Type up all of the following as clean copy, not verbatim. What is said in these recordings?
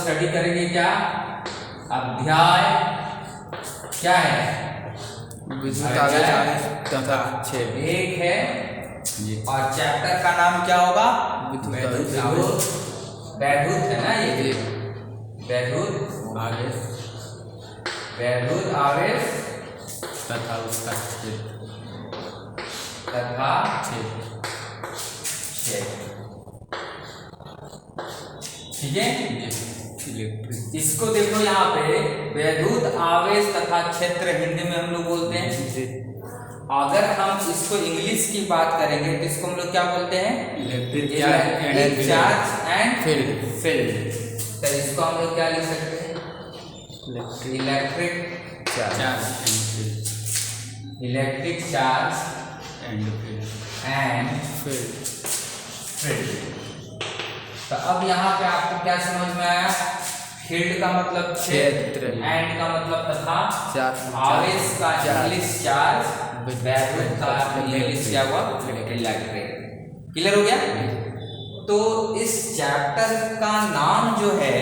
Study करेंगे क्या? अध्याय क्या है? विद्युत आवेश तथा छेद एक है जी। और चैप्टर का नाम क्या होगा? विद्युत वैद्युत है ना ये? वैद्युत आवेश तथा उसका छेद तथा छेद छेद। ठीक है, इलेक्ट्रिक। इसको देखो यहाँ पे वैद्युत आवेश तथा क्षेत्र हिंदी में हम लोग बोलते हैं। अगर हम इसको इंग्लिश की बात करेंगे तो इसको हम लोग क्या बोलते हैं? Electric charge and field. तो इसको हम लोग क्या लिख सकते हैं? Electric charge and field. Electric charge and field. तो अब यहाँ पे आपको क्या समझ में आया? फील्ड का मतलब क्षेत्र, एंड का मतलब तथा, आवेश का इंग्लिश चार्ज, वैद्युत का इंग्लिश क्या हुआ? इलेक्ट्रिक। क्लियर हो गया? तो इस चैप्टर का नाम जो है,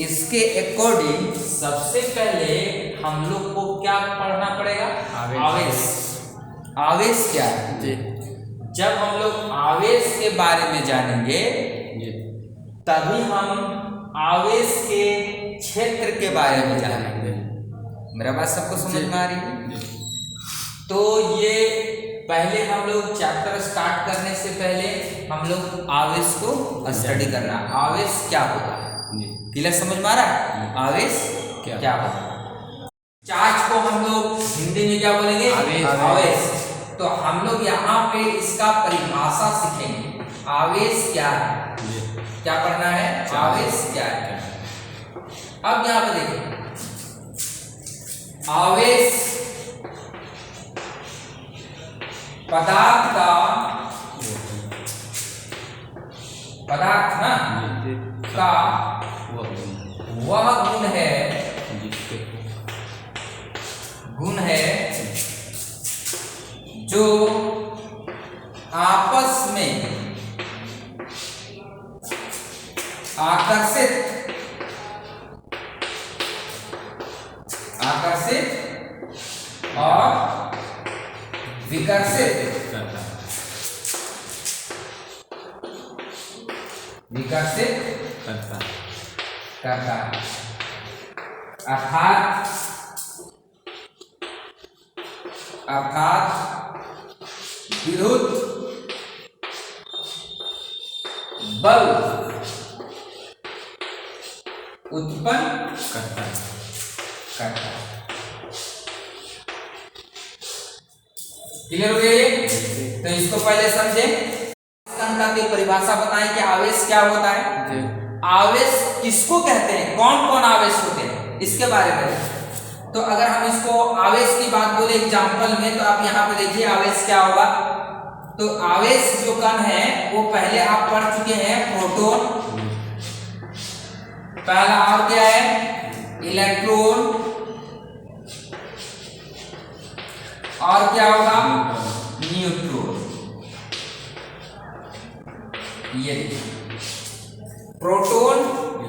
इसके अकॉर्डिंग सबसे पहले हम लोग को क्या पढ़ना पड़ेगा? आवेश। आवेश क्या है? जब हम लोग आवेश के बारे में जानेंगे तभी हम आवेश के क्षेत्र के बारे में जानेंगे। मेरा बात सबको समझ में आ रही है? तो ये पहले हम लोग चैप्टर स्टार्ट करने से पहले हम लोग आवेश को स्टडी करना। आवेश क्या होता है? क्लियर समझ में आ रहा है? आवेश क्या होता है? चार्ज को हम लोग हिंदी में क्या बोलेंगे? आवेश। तो हम लोग यहाँ पे इसका परिभाषा सीखेंगे। आवेश क्या है? क्या पढ़ना है? आवेश क्या है? अब यहाँ पे देखिए, आवेश पदार्थ ना का वह गुण है जो आपस में आकर्षित और विकर्षित करता है। अर्थात विद्युत बल उत्पन्न करता है। क्लियर हो गया ये? तो इसको पहले समझे। संख्या की परिभाषा बताएं कि आवेश क्या होता है। आवेश किसको कहते हैं? कौन कौन आवेश होते हैं, इसके बारे में। तो अगर हम इसको आवेश की बात बोले एग्जाम्पल में, तो आप यहाँ पे देखिए आवेश क्या होगा। तो आवेश जो कण है वो पहले आप पढ़ चुके हैं, प्रोटॉन। पहला और क्या है? इलेक्ट्रॉन। और क्या होगा? न्यूट्रॉन। ये प्रोटॉन,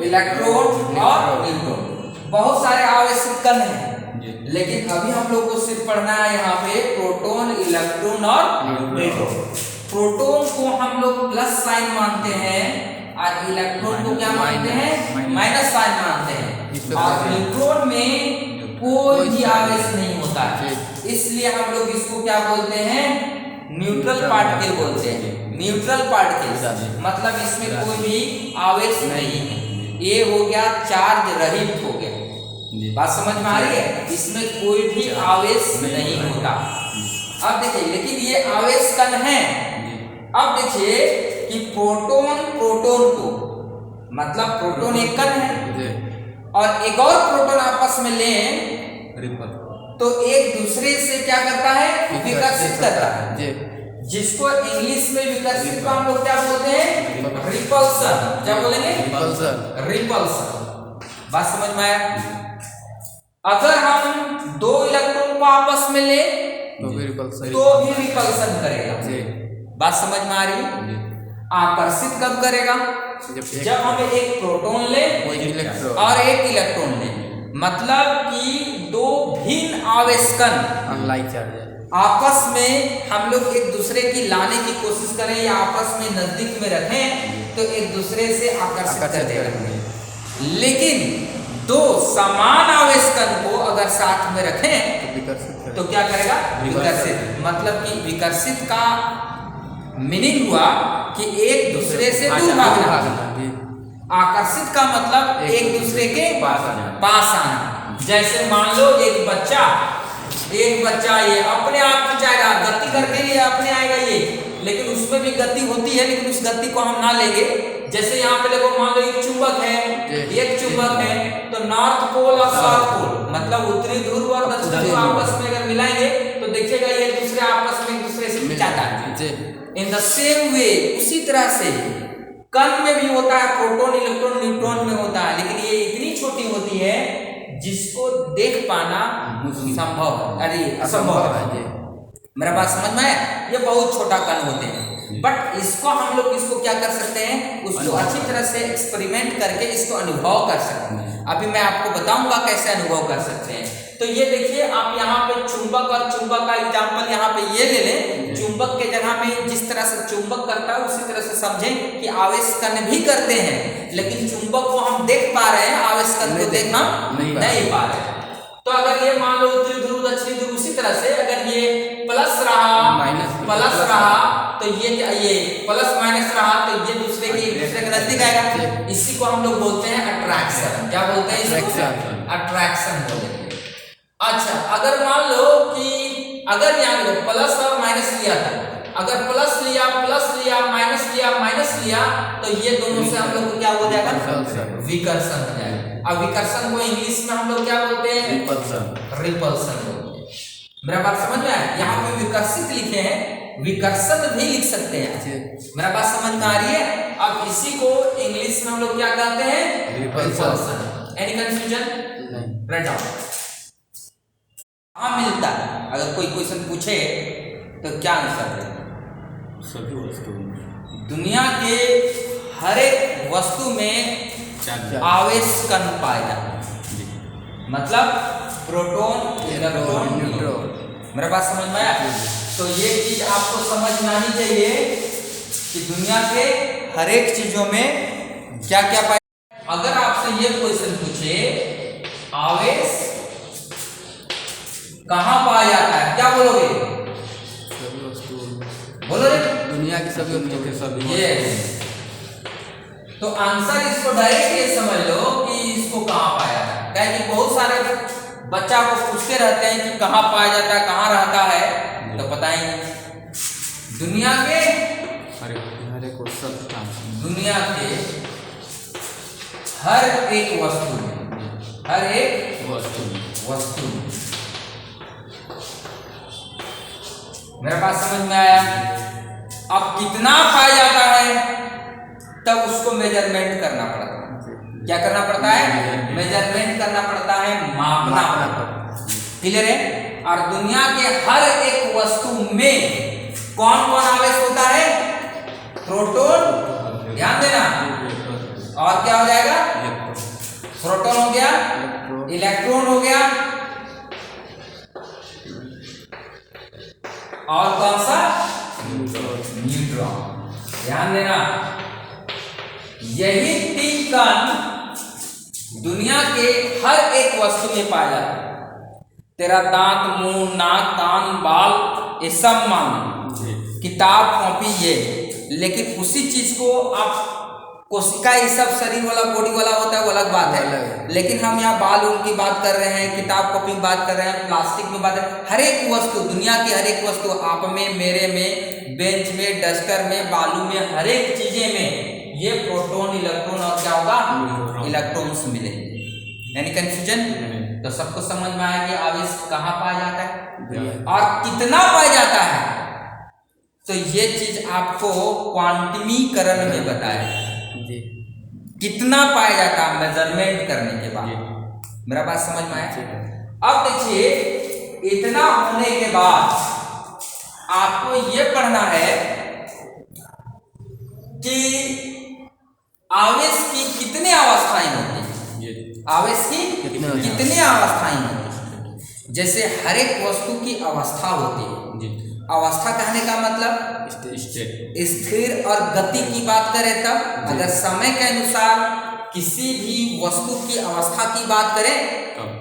इलेक्ट्रॉन और न्यूट्रॉन। बहुत सारे आवेश कण हैं, लेकिन अभी हम लोग को सिर्फ पढ़ना है यहाँ पे प्रोटॉन, इलेक्ट्रॉन और न्यूट्रॉन। प्रोटॉन को हम लोग प्लस साइन मानते हैं और इलेक्ट्रॉन को क्या मानते हैं? माइनस साइन मानते हैं। और न्यूट्रॉन में कोई भी आवेश नहीं होता है, इसलिए हम लोग इसको क्या बोलते हैं? न्यूट्रल पार्टिकल बोलते हैं। न्यूट्रल पार्टिकल मतलब इसमें कोई भी आवेश नहीं है। ये हो गया चार्ज रहित हो गया। बात समझ में आ रही है? इसमें कोई भी आवेश नहीं होता। अब देखिए, लेकिन ये आवेश कण है। अब देखिए कि प्रोटॉन को मतलब प्रोटॉन एक कण है और एक और प्रोटॉन आपस में लें तो एक दूसरे से क्या करता है? विकर्षित करता है। जिसको इंग्लिश में विकर्षित को हम लोग क्या बोलते हैं? रिपल्सन। क्या बोलेंगे? रिपल्सन। बात समझ में आया? अगर हम दो इलेक्ट्रॉन को आपस में ले तो भी रिपल्सन करेगा। बात समझ में आ रही है? आकर्षित कब करेगा? जब हम एक प्रोटॉन ले और एक इलेक्ट्रॉन ले, मतलब कि दो भिन्न आवेश कण आपस में हम लोग एक दूसरे की लाने की कोशिश करें या आपस में नजदीक में रखें तो एक दूसरे से आकर्षित कर देगा। लेकिन दो समान आवेश कण को अगर साथ में रखें तो क्या करेगा? विकर्षित। मतलब कि विकर्षित का मीनिंग हुआ कि एक दूसरे से दूर भागना। आकर्षित का मतलब एक दूसरे के पास आना। जैसे मान लो एक बच्चा ये अपने आप जाएगा, गति करके ये अपने आएगा ये, लेकिन उसमें भी गति होती है, लेकिन उस गति को हम ना लेंगे। जैसे यहाँ पे देखो, मान लो एक चुंबक है तो नॉर्थ पोल और साउथ पोल, मतलब उत्तरी ध्रुव और दक्षिणी ध्रुव आपस में अगर मिलाएंगे तो देखिएगा ये दूसरे आपस में एक दूसरे से खिंचाता है। इन द सेम वे, उसी तरह से कण में भी होता है, प्रोटॉन इलेक्ट्रॉन न्यूट्रॉन में होता है, लेकिन ये इतनी छोटी होती है जिसको देख पाना असंभव है। मेरा बात समझ में आया? ये बहुत छोटा कण होते हैं, बट इसको हम लोग इसको क्या कर सकते हैं? उसको अच्छी तरह से एक्सपेरिमेंट करके इसको अनुभव कर सकते हैं। अभी मैं आपको बताऊंगा कैसे अनुभव कर सकते हैं। तो ये देखिए, आप यहाँ पे चुंबक और चुंबक का एग्जाम्पल यहाँ पे ये ले लें। चुंबक के जगह में जिस तरह से चुंबक करता है उसी तरह से समझें कि आवेश कण भी करते हैं, लेकिन चुंबक को हम देख पा रहे हैं, आवेश कण को देखना नहीं पा रहे हैं। तो अगर ये मान लो उत्तरी ध्रुव दक्षिणी ध्रुव, उसी तरह से अगर ये प्लस रहा तो ये प्लस माइनस रहा तो ये दूसरे के नजदीक आएगा। इसी को हम लोग बोलते हैं अट्रैक्शन। क्या बोलते हैं इसको? अट्रैक्शन बोलते हैं। अच्छा, अगर मान लो कि अगर यहाँ पे प्लस और माइनस लिया था, अगर प्लस लिया माइनस लिया तो ये दोनों से हम लोग को क्या हो जाएगा? विकर्षण हो जाएगा। अब विकर्षण को इंग्लिश में हम लोग क्या बोलते हैं? रिपल्सन बोलते हैं। मेरा बात समझ में आया? यहाँ पे विकर्षित लिखे हैं, विकर्षण भी लिख सकते हैं। मेरा बात समझ में आ रही है? अब इसी को इंग्लिश में हम लोग क्या कहते हैं? Repulsion. Any confusion? Write down. मिलता है, अगर कोई क्वेश्चन पूछे तो क्या आंसर है? सभी वस्तु, दुनिया के हर एक वस्तु में आवेश कण पाए जाते हैं, मतलब प्रोटॉन इलेक्ट्रॉन न्यूट्रॉन। मेरा बात समझ में आया? तो ये चीज आपको समझना ही चाहिए कि दुनिया के हर एक चीजों में क्या क्या पाए। अगर आपसे ये क्वेश्चन पूछे आवेश कहाँ पाया जाता है, क्या बोलोगे? सभी वस्तु, बोलो रे। दुनिया की सभी वस्तु के सभी। ये तो आंसर इसको डायरेक्ट ये समझ लो कि इसको कहाँ पाया जाता है। क्या कि बहुत सारे बच्चा को पूछते रहते हैं कि कहाँ पाया जाता है, कहाँ रहता है, तो बताएंगे दुनिया के हर एक वस्तु, दुनिया के हर एक वस्तु में, हर एक वस्तु में। मेरा बात समझ में आया? अब कितना पाया जाता है तब उसको मेजरमेंट करना पड़ता है। क्या करना पड़ता है? मेजरमेंट करना पड़ता है, मापना पड़ता है। क्लियर है? और दुनिया के हर एक वस्तु में कौन कौन आवेश होता है? प्रोटॉन, ध्यान देना, और क्या हो जाएगा? प्रोटॉन हो गया, इलेक्ट्रॉन हो गया, और कौन सा? न्यूट्रॉन। ध्यान देना, यही तीन कण दुनिया के हर एक वस्तु में पाया जाता है। तेरा दांत, मुंह, नाक, कान, बाल, ये सब मान, किताब, कॉपी, ये, लेकिन उसी चीज को आप कोशिका, ये सब शरीर वाला, बॉडी वाला होता है, वो अलग बात है। लेकिन हम यहाँ बाल उनकी बात कर रहे हैं, किताब कॉपी की बात कर रहे हैं, प्लास्टिक में बात है। हर एक वस्तु, दुनिया की हर एक वस्तु, आप में, मेरे में, बेंच में, डस्टर में, बालू में, हर एक चीजें में ये प्रोटॉन इलेक्ट्रॉन और क्या होगा? इलेक्ट्रॉन्स मिलेंगे। यानी कंफ्यूजन? तो सबको समझ में आया कि आवेश कहाँ पाया जाता है और कितना पाया जाता है। तो ये चीज आपको क्वांटमीकरण में बताया कितना पाया जाता है मेजरमेंट करने के बाद। मेरा बात समझ में आया? अब देखिए, इतना होने के बाद आपको ये पढ़ना है कि आवेश की कितनी अवस्थाएं होती हैं, जी आवेश की कितने कितनी अवस्थाएं होती हैं। जैसे हर एक वस्तु की अवस्था होती है। जी अवस्था कहने का मतलब स्टेट स्थिर और गति की बात करें तब, अगर समय के अनुसार किसी भी वस्तु की अवस्था की बात करें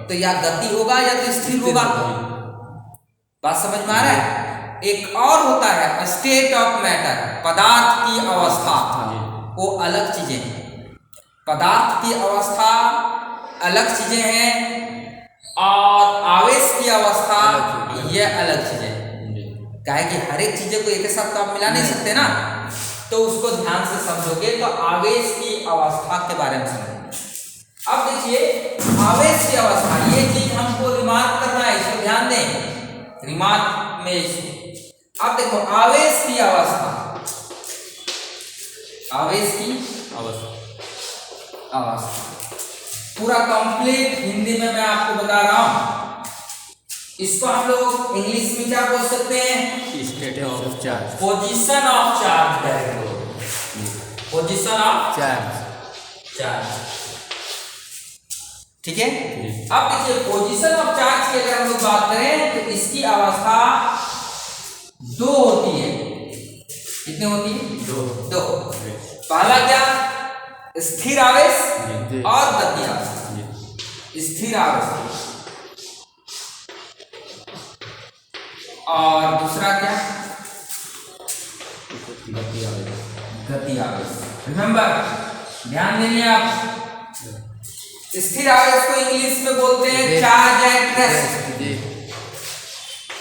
तो या गति होगा या तो स्थिर होगा। बात समझ में आ रहा है। एक और होता है स्टेट ऑफ मैटर, पदार्थ की अवस्था, वो अलग चीजें हैं। पदार्थ की अवस्था अलग चीजें हैं और आवेश की अवस्था ये अलग चीजें हैं। क्या है कि हर एक चीजें को एक साथ तो आप मिला नहीं सकते ना, तो उसको ध्यान से समझोगे तो आवेश की अवस्था के बारे में समझोगे। अब देखिए आवेश की अवस्था, ये चीज हमको रिमार्क करना है, इसको ध्यान दें रिमार्क में इसको। अब देखो आवेश की अवस्था, आवेश की अवस्था पूरा कंप्लीट हिंदी में मैं आपको बता रहा हूं। इसको हम लोग इंग्लिश में क्या बोल सकते हैं, state of charge, position of charge, position of charge. ठीक है। अब देखिए पोजीशन ऑफ चार्ज की अगर हम लोग बात करें तो इसकी अवस्था दो होती है। कितनी होती है? दो। पहला क्या, स्थिर आवेश और गति आवेश। स्थिर आवेश और दूसरा क्या, गति आवेश। रिमेंबर, ध्यान देंगे आप, स्थिर आवेश को इंग्लिश में बोलते हैं charge at rest,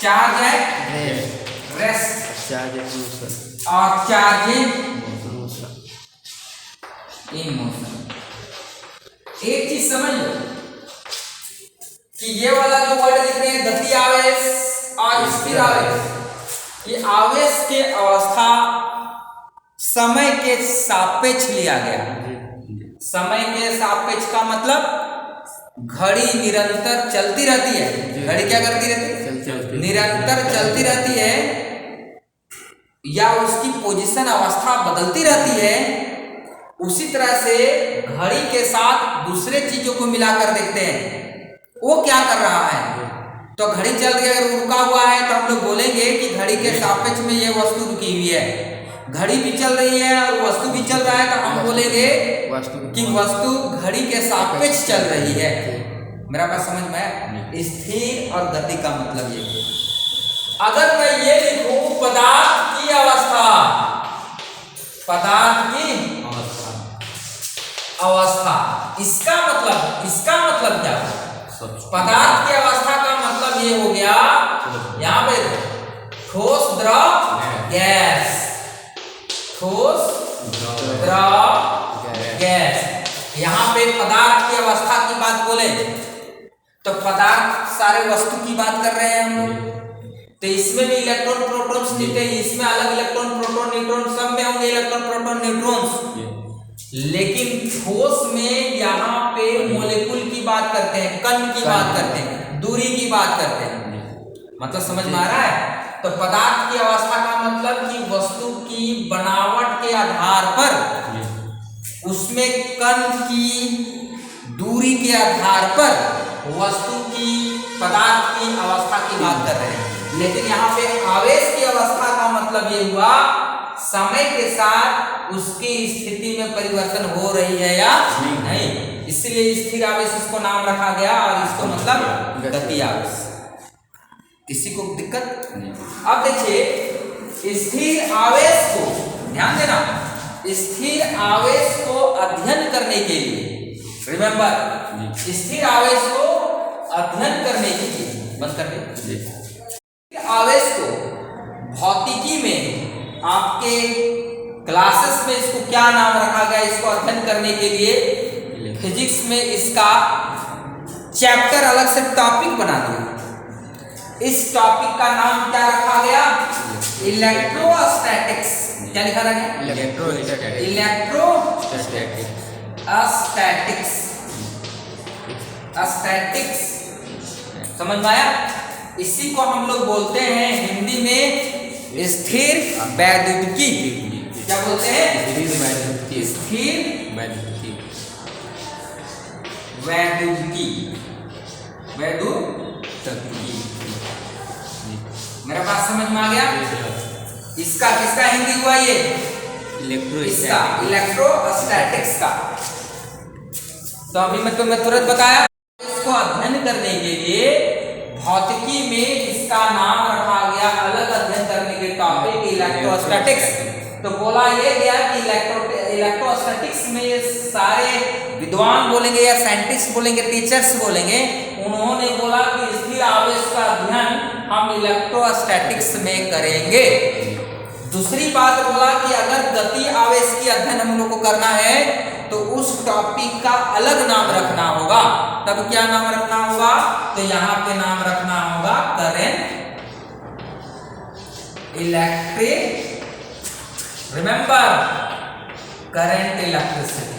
charge at rest, और चार्ज इन मोशन। एक चीज समझ लो कि ये वाला जो वर्ड लिख रहे हैं गति आवेश और स्थिर आवेश, ये आवेश के अवस्था समय के सापेक्ष लिया गया। समय के सापेक्ष का मतलब घड़ी निरंतर चलती रहती है। घड़ी क्या करती रहती है? निरंतर चलती रहती है, या उसकी पोजीशन अवस्था बदलती रहती है। उसी तरह से घड़ी के साथ दूसरे चीजों को मिलाकर देखते हैं वो क्या कर रहा है। तो घड़ी चल रही है, अगर रुका हुआ है तो हम लोग बोलेंगे कि घड़ी के सापेक्ष में ये वस्तु रुकी हुई है। घड़ी भी चल रही है और वस्तु भी चल रहा है तो हम बोलेंगे कि वस्तु घड़ी के सापेक्ष चल रही है। मेरा बात समझ में है। स्थिर और गति का मतलब ये है। अगर मैं ये लिखूं पदार्थ की अवस्था, पदार्थ की अवस्था, इसका मतलब क्या है? पदार्थ की अवस्था का मतलब ये हो गया, यहाँ पे ठोस, द्रव, गैस, ठोस, द्रव, गैस। यहाँ पे पदार्थ की अवस्था की बात बोले तो पदार्थ सारे वस्तु की बात कर रहे हैं हम लोग। तो इसमें भी इलेक्ट्रॉन प्रोटॉन्स मिलते हैं, इसमें अलग इलेक्ट्रॉन प्रोटॉन न्यूट्रॉन सब में होंगे इलेक्ट्रॉन प्रोटॉन न्यूट्रॉन्स। लेकिन ठोस में यहाँ पे मॉलिक्यूल की बात करते हैं, कण की बात करते हैं, दूरी की बात करते हैं। मतलब समझ में आ रहा है। तो पदार्थ की अवस्था का मतलब कि वस्तु की बनावट के आधार पर, उसमें कण की दूरी के आधार पर वस्तु की, पदार्थ की अवस्था की बात कर रहे हैं। लेकिन यहाँ पे आवेश की अवस्था का मतलब ये हुआ समय के साथ उसकी स्थिति में परिवर्तन हो रही है या नहीं। इसलिए स्थिर आवेश इसको नाम रखा गया और इसको मतलब गति आवेश। किसी को दिक्कत? अब देखिए स्थिर आवेश को ध्यान देना, स्थिर आवेश को अध्ययन करने के लिए, रिमेंबर, स्थिर आवेश को अध्ययन करने के लिए, बंद कर दे, आवेश को भौतिकी में आपके क्लासेस में इसको क्या नाम रखा गया, इसको अध्ययन करने के लिए फिजिक्स में इसका चैप्टर अलग से टॉपिक बना दिया। इस टॉपिक का नाम क्या रखा गया? इलेक्ट्रोस्टैटिक्स। क्या लिखा गया? इलेक्ट्रोस्टैटिक्स। समझ में आया? इसी को हम लोग बोलते हैं हिंदी में स्थिर वैद्युतिकी। क्या बोलते हैं? स्थिर वैद्युतिकी। स्थिर वैद्युतिकी। वैद्युतिकी। वैद्युतिकी। मेरा बात समझ में आ गया? इसका किसका हिंदी हुआ ये? इसका इलेक्ट्रोस्टैटिक्स का। तो अभी मैं तुम्हें तुरंत बताया, इसको अध्ययन करने के लिए भौतिकी में इसका नाम रखा गया, अलग अध्ययन करने के टॉपिक इलेक्ट्रोस्टैटिक्स। तो बोला ये गया कि इलेक्ट्रोस्टैटिक्स में सारे विद्वान बोलेंगे या साइंटिस्ट बोलेंगे, टीचर्स बोलेंगे, उन्होंने बोला कि स्थिर आवेश का अध्ययन हम इलेक्ट्रोस्टैटिक्स में करेंगे। दूसरी बात बोला कि अगर गति आवेश की अध्ययन हम लोग को करना है तो उस टॉपिक का अलग नाम रखना होगा। तब क्या नाम रखना होगा? तो यहाँ पे नाम रखना होगा current electric, remember current electricity.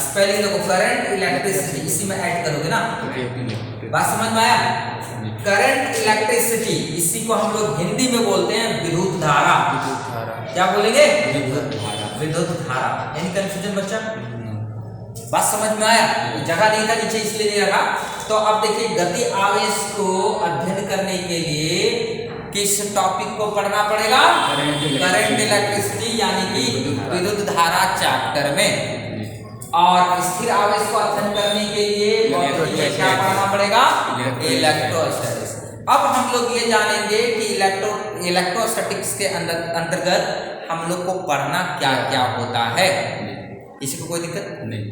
Spelling देखो, करंट इलेक्ट्रिसिटी, इसी में ऐड करोगे ना। बात समझ में आया? करंट इलेक्ट्रिसिटी, इसी को हम लोग हिंदी में बोलते हैं विद्युत धारा। क्या बोलेंगे? विद्युत धारा। यानी कंफ्यूजन बच्चा? बात समझ में आया? जगह नहीं था नीचे इसलिए नहीं रखा। तो अब देखिए, गति आवेश को अध्ययन करने के लिए किस टॉपिक को पढ़ना पड़ेगा? करंट इलेक्ट्रिसिटी यानी कि विद्युत धारा चैप्टर में। और स्थिर आवेश को अध्ययन करने के लिए क्या पढ़ना पड़ेगा? इलेक्ट्रोस्टैटिक्स। अब हम लोग ये जानेंगे कि इलेक्ट्रोस्टैटिक्स के अंतर्गत हम लोग को पढ़ना क्या क्या होता है। किसी को कोई दिक्कत नहीं।